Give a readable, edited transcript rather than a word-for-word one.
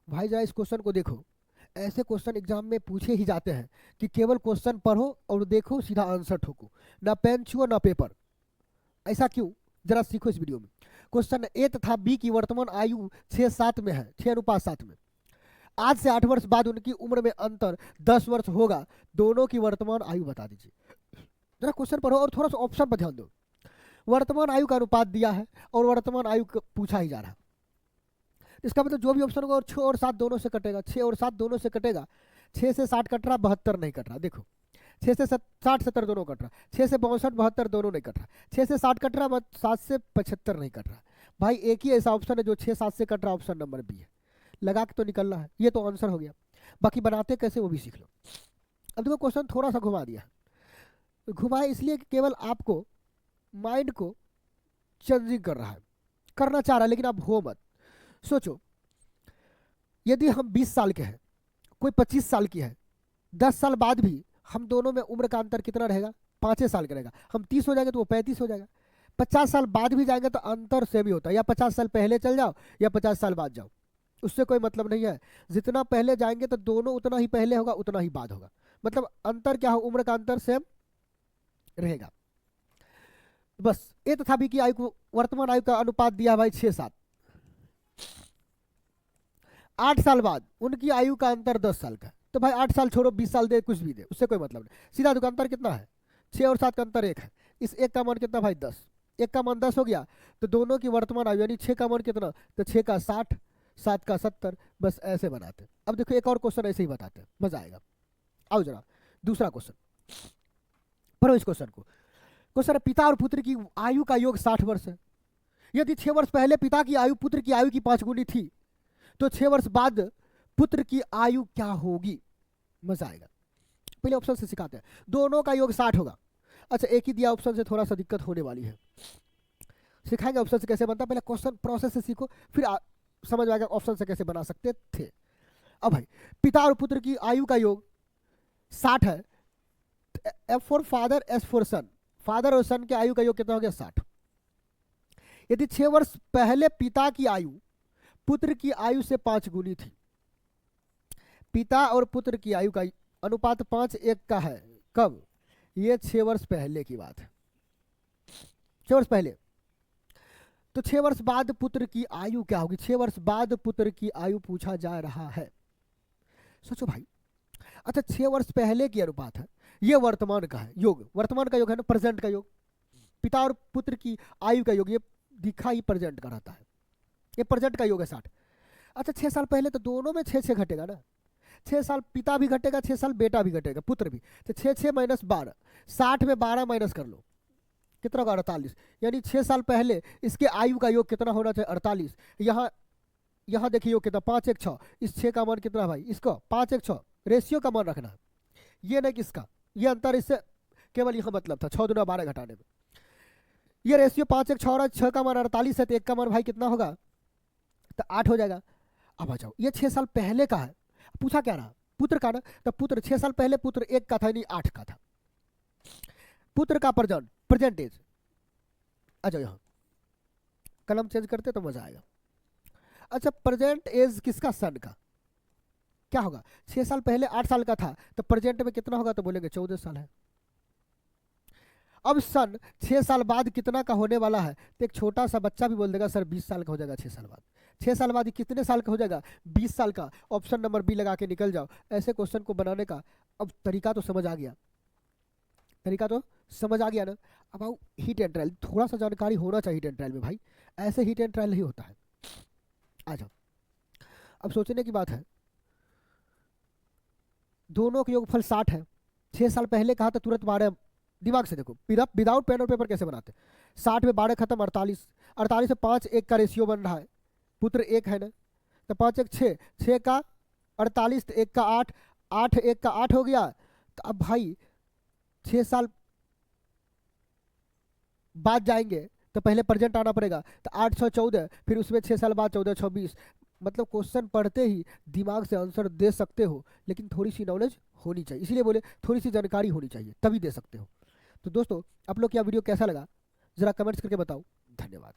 भाई जरा इस क्वेश्चन को देखो, ऐसे क्वेश्चन एग्जाम में पूछे ही जाते हैं कि केवल क्वेश्चन पढ़ो और देखो, सीधा आंसर ठोको, ना पेन छुओ ना पेपर। ऐसा क्यों, जरा सीखो इस वीडियो में। क्वेश्चन ए तथा बी की वर्तमान आयु 6-7 में है, 6:7 में। आज से 8 वर्ष बाद उनकी उम्र में अंतर 10 वर्ष होगा, दोनों की वर्तमान आयु बता दीजिए। जरा क्वेश्चन पढ़ो और थोड़ा सा ऑप्शन पर ध्यान दो। वर्तमान आयु का अनुपात दिया है और वर्तमान आयु पूछा ही जा रहा है। इसका मतलब जो भी ऑप्शन होगा और 6 और 7 दोनों से कटेगा, 6 और 7 दोनों से कटेगा। 6 से 60 कट रहा, 72 नहीं कट रहा। देखो 6 से 60 70 दोनों कट रहा, 6 से 62 72 दोनों नहीं कट रहा, 6 से 60 कट रहा, 7 से 75 नहीं कट रहा। भाई एक ही ऐसा ऑप्शन है जो 6-7 से कट रहा, ऑप्शन नंबर बी है। लगा के तो निकलना है, ये तो आंसर हो गया। बाकी बनाते कैसे वो भी सीख लो। अब देखो क्वेश्चन थोड़ा सा घुमा दिया, घुमाए इसलिए कि केवल आपको माइंड को चेंजिंग कर रहा है, करना चाह रहा है, लेकिन आप हो मत। सोचो यदि हम 20 साल के हैं, कोई 25 साल की है, 10 साल बाद भी हम दोनों में उम्र का अंतर कितना रहेगा, 5 साल का रहेगा। हम 30 हो जाएंगे तो वो 35 हो जाएगा। 50 साल बाद भी जाएंगे तो अंतर सेम ही होता है, या 50 साल पहले चल जाओ या 50 साल बाद जाओ, उससे कोई मतलब नहीं है। जितना पहले जाएंगे तो दोनों उतना ही पहले होगा, उतना ही बाद होगा। मतलब अंतर क्या हो, उम्र का अंतर सेम रहेगा। बस ए तथा बी की आयु को, वर्तमान आयु का अनुपात दिया भाई 6-7। 8 साल बाद उनकी आयु का अंतर 10 साल का, तो भाई 8 साल छोड़ो, 20 साल दे, कुछ भी दे, उससे कोई मतलब नहीं। सीधा दुकान अंतर कितना है, 6 और 7 का अंतर 1 है। इस 1 का मान कितना भाई 10, 1 का मान 10 हो गया, तो दोनों की वर्तमान आयु यानी 6 का मान कितना, तो 6 का 60, 7 का 70। बस ऐसे बनाते। अब देखो एक और क्वेश्चन ऐसे ही बताते हैं, मजा आएगा। आओ जरा दूसरा क्वेश्चन पढ़ो इस क्वेश्चन को। क्वेश्चन है पिता और पुत्र की आयु का योग 60 वर्ष है। यदि 6 वर्ष पहले पिता की आयु पुत्र की आयु की 5 गुनी थी, तो 6 वर्ष बाद पुत्र की आयु क्या होगी। मजा आएगा। पहले ऑप्शन से सिखाते हैं। दोनों का योग 60 होगा। अच्छा एक ही दिया ऑप्शन से थोड़ा सा दिक्कत होने वाली है, सिखाएंगे ऑप्शन से कैसे बनता है। पहले क्वेश्चन प्रोसेस से सीखो, फिर समझ आएगा ऑप्शन से कैसे बना सकते थे। अब भाई पिता और पुत्र की आयु का योग 60 है। F for father, S for son, father और सन के आयु का योग कितना हो गया 60। यदि 6 वर्ष पहले पिता की आयु पुत्र की आयु से 5 गुनी थी, पिता और पुत्र की आयु का अनुपात 5:1 का है, कब, ये 6 वर्ष पहले की बात है। 6 वर्ष पहले, तो 6 वर्ष बाद पुत्र की आयु क्या होगी, 6 वर्ष बाद पुत्र की आयु पूछा जा रहा है। सोचो भाई, अच्छा 6 वर्ष पहले की अनुपात है, ये वर्तमान का है योग, वर्तमान का योग है ना, प्रेजेंट का योग। पिता और पुत्र की आयु का योग ये दिखा ही प्रेजेंट का रहता है, ये प्रेजेंट का योग है 60। अच्छा 6 साल पहले तो दोनों में 6-6 घटेगा ना, 6 साल पिता भी घटेगा, 6 साल बेटा भी घटेगा, पुत्र भी। तो 6-6 - 12, 60 में 12 माइनस कर लो, कितना होगा 48। यानी 6 साल पहले इसके आयु का योग कितना होना चाहिए 48। यहाँ देखिए योग कितना 5:1 6, इस 6 का मान कितना भाई, इसको 5:1 6 रेशियो का मान रखना है, ये नहीं किसका, ये अंतर इससे केवल यह मतलब था 6 दूना 12 घटाने में। ये रेशियो 5:1 6 और 6 का मान 48 है, तो 1 का मान भाई कितना होगा, तो 8 हो जाएगा। अब आ जाओ, ये 6 साल पहले का है, पूछा क्या रहा, पुत्र का ना, तो पुत्र 6 साल पहले पुत्र 1 का था नहीं 8 का था। पुत्र का प्रेजेंटेज, आ जाओ यहाँ कलम चेंज करते तो मजा आएगा। अच्छा प्रेजेंट एज किसका, सन का, क्या होगा, 6 साल पहले 8 साल का था, तो प्रेजेंट में कितना होगा, तो बोलेंगे 14 साल है। अब सन 6 साल बाद कितना का होने वाला है, तो एक छोटा सा बच्चा भी बोल देगा सर 20 साल का हो जाएगा 6 साल बाद। 6 साल बाद कितने साल का हो जाएगा, 20 साल का। ऑप्शन नंबर बी लगा के निकल जाओ। ऐसे क्वेश्चन को बनाने का अब तरीका तो समझ आ गया, तरीका तो समझ आ गया ना। अब आओ हिट एंड ट्रायल, थोड़ा सा जानकारी होना चाहिए हिट एंड ट्रायल में भाई, ऐसे हिट एंड ट्रायल नहीं होता है। आ जाओ, अब सोचने की बात है, दोनों का योगफल 60 है। 6 साल पहले कहा तो तुरंत 12, दिमाग से देखो, विदाउट पेन और पेपर कैसे बनाते, 60 में 12 खत्म, 48, 48 से 5:1 का रेशियो बन रहा है, पुत्र 1 है ना, तो 5:1 6, 6 का 48, तो 1 का 8, 8 1 का 8 हो गया। तो अब भाई 6 साल बाद जाएंगे तो पहले प्रेजेंट आना पड़ेगा, तो 8 6 14, फिर उसमें 6 साल बाद 14 6 20। मतलब क्वेश्चन पढ़ते ही दिमाग से आंसर दे सकते हो, लेकिन थोड़ी सी नॉलेज होनी चाहिए, इसीलिए बोले थोड़ी सी जानकारी होनी चाहिए तभी दे सकते हो। तो दोस्तों आप लोग क्या वीडियो कैसा लगा, जरा कमेंट्स करके बताओ। धन्यवाद।